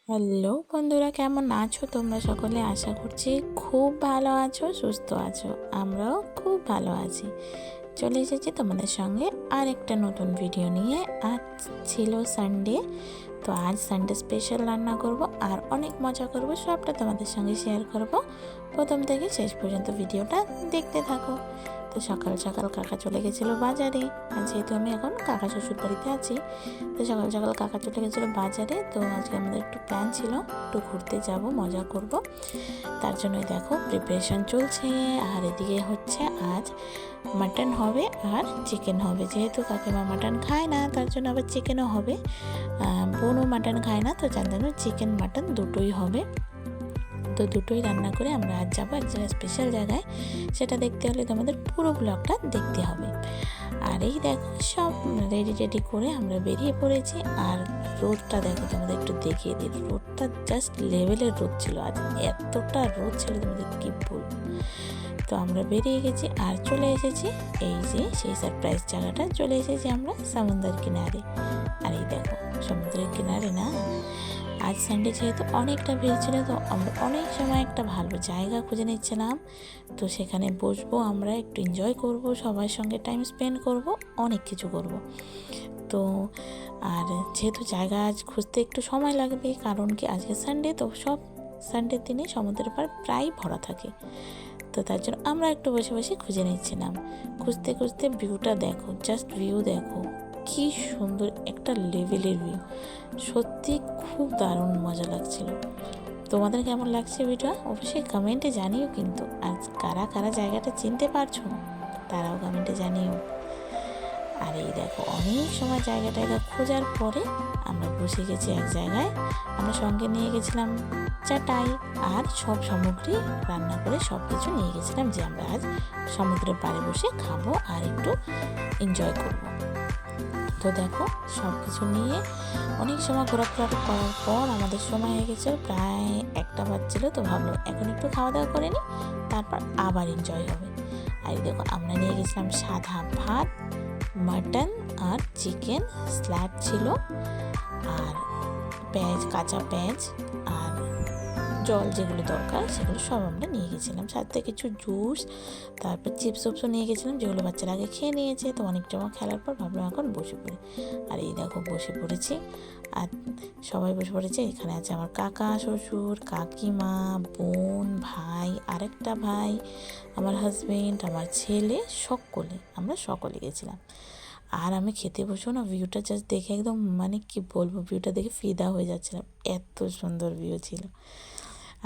Hello বন্ধুরা, কেমন আছো তোমরা সকলে? আশা করছি খুব ভালো আছো, সুস্থ আছো। আমরাও খুব ভালো আছি। চলে এসেছি তোমাদের সঙ্গে আর একটা নতুন ভিডিও নিয়ে। আজ ছিল সানডে, তো আজ সানডে স্পেশাল রান্না করব আর অনেক মজা করব। সবটা তোমাদের সঙ্গে শেয়ার করব। প্রথম থেকে শেষ পর্যন্ত ভিডিওটা দেখতে থাকো। তো সকাল সকাল কাকা চলে গেছিলো বাজারে, আর যেহেতু আমি এখন কাকা শ্বশুর বাড়িতে আছি, তো সকাল সকাল কাকা চলে গেছিলো বাজারে। তো আজকে আমাদের একটু প্ল্যান ছিল, একটু ঘুরতে যাব, মজা করব। তার জন্যই দেখো প্রিপারেশন চলছে। আর এদিকে হচ্ছে আজ মাটন হবে আর চিকেন হবে। যেহেতু কাকিমা মাটন খায় না, তার জন্য আবার চিকেনও হবে। বোনও মাটন খায় না, তো যার জন্য চিকেন মাটন দুটোই হবে। তো দুটোই রান্না করে আমরা আজ যাবো এক জায়গায়, স্পেশাল জায়গায়। সেটা দেখতে হলে তোমাদের পুরো ব্লগটা দেখতে হবে। আর এই দেখো সব রেডি করে আমরা বেরিয়ে পড়েছি। আর রোদটা দেখো, তোমাদের একটু দেখিয়ে দিই। রোদটা জাস্ট লেভেলের রোদ ছিল আজ, এতটা রোদ ছিল তোমাদের কি বলবো। তো আমরা বেরিয়ে গেছি আর চলে এসেছি এই যে সেই সারপ্রাইজ জায়গাটা। চলে এসেছি আমরা সমুদ্রের কিনারে। আর এই দেখো সমুদ্রের কিনারে না, আজ সানডে যেহেতু অনেকটা ভিড় ছিল, তো আমরা অনেক সময় একটা ভালো জায়গা খুঁজে নিচ্ছিলাম। তো সেখানে বসবো, আমরা একটু এনজয় করব, সবার সঙ্গে টাইম স্পেন্ড করব, অনেক কিছু করব। তো আর যেহেতু জায়গা আজ খুঁজতে একটু সময় লাগবে, কারণ কি আজকে সানডে, তো সব সানডের দিনে সমুদ্রের পাড় প্রায় ভরা থাকে। তো তার জন্য আমরা একটু বসে বসে খুঁজে নিচ্ছিলাম। খুঁজতে খুঁজতে ভিউটা দেখো, জাস্ট ভিউ দেখো কি সুন্দর একটা লেভেলের ভিউ। সত্যি খুব দারুণ মজা লাগছিল। তোমাদের কেমন লাগছে ভিডিও অবশ্যই কমেন্টে জানিও কিন্তু। আর কারা কারা জায়গাটা চিনতে পারছো তারাও কমেন্টে জানিও। আর এই দেখো অনেক সময় জায়গা খোঁজার পরে আমরা বসে গেছি এক জায়গায়। আমরা সঙ্গে নিয়ে গেছিলাম চাটাই আর সব সামগ্রী, রান্না করে সব কিছু নিয়ে গেছিলাম, যে আমরা আজ সমুদ্রের পাড়ে বসে খাবো আর একটু এনজয় করব। তো দেখো সব কিছু নিয়ে অনেক সময় ঘোরাফেরা করার পর আমাদের সময় হয়ে গেছে প্রায় 1টা বাজছিল। তো ভাবলাম এখন একটু খাওয়া দাওয়া করে নিই, তারপর আবার এনজয় হবে। আর দেখো আমরা নিয়ে গেছিলাম সাদা ভাত, মাটন আর চিকেন, স্যালাড ছিল, আর পেঁয়াজ, কাঁচা পেঁয়াজ আর জল যেগুলো দরকার সেগুলো সব আমরা নিয়ে গেছিলাম। সাথে কিছু জুস, তারপর চিপস টিপসও নিয়ে গেছিলাম, যেগুলো বাচ্চারা আগে খেয়ে নিয়েছে। তো অনেক সময় খেলার পর ভাবলাম এখন বসে পড়ি। আর এই দেখো বসে পড়েছি, আর সবাই বসে পড়েছে। এখানে আছে আমার কাকা শ্বশুর, কাকিমা, বোন, ভাই, আরেকটা ভাই, আমার হাজবেন্ড, আমার ছেলে, আমরা সকলে গেছিলাম। আর আমি খেতে বসেও না, ভিউটা জাস্ট দেখে একদম মানে কি বলবো, ভিউটা দেখে ফিদা হয়ে যাচ্ছিলাম, এত সুন্দর ভিউ ছিল।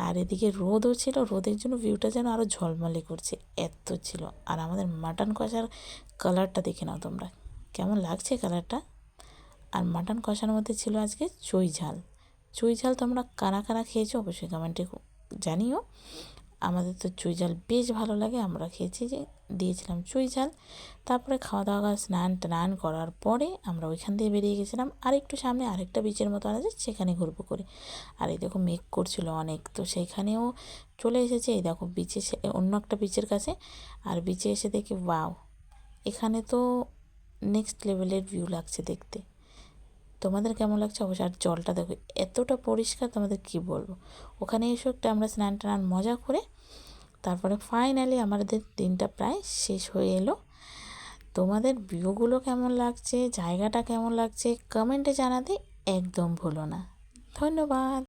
আর এদিকে রোদও ছিল, রোদের জন্য ভিউটা যেন আরও ঝলমলে করছে, এত ছিল। আর আমাদের মাটন কষার কালারটা দেখে নাও তোমরা, কেমন লাগছে কালারটা। আর মাটন কষার মধ্যে ছিল আজকে চুই ঝাল। চুই ঝাল তোমরা কারা কারা খেয়েছো অবশ্যই কমেন্টে জানিও। আমাদের তো চুই ঝাল বেশ ভালো লাগে, আমরা খেয়েছি, যে দিয়েছিলাম চুই ঝাল। তারপরে খাওয়া দাওয়া স্নান টান করার পরে আমরা ওইখান দিয়ে বেরিয়ে গেছিলাম আর একটু সামনে আরেকটা বিচের মতো আছে, সেখানে ঘুরবো করে। আর এই দেখো মেঘ করছিল অনেক, তো সেইখানেও চলে এসেছে। এই দেখো বিচে, অন্য একটা বিচের কাছে। আর বিচে এসে দেখি ওয়াও, এখানে তো নেক্সট লেভেলের ভিউ লাগছে দেখতে। তোমাদের কেমন লাগছে অবশ্যই। আর জলটা দেখো এতটা পরিষ্কার, তোমাদের কি বলবো। ওখানে এসে একটা আমরা স্নান টান মজা করে তারপরে ফাইনালি আমাদের দিনটা প্রায় শেষ হয়ে এলো। তোমাদের ভিউগুলো কেমন লাগছে, জায়গাটা কেমন লাগছে, কমেন্টে জানাতে একদম ভুলো না। ধন্যবাদ।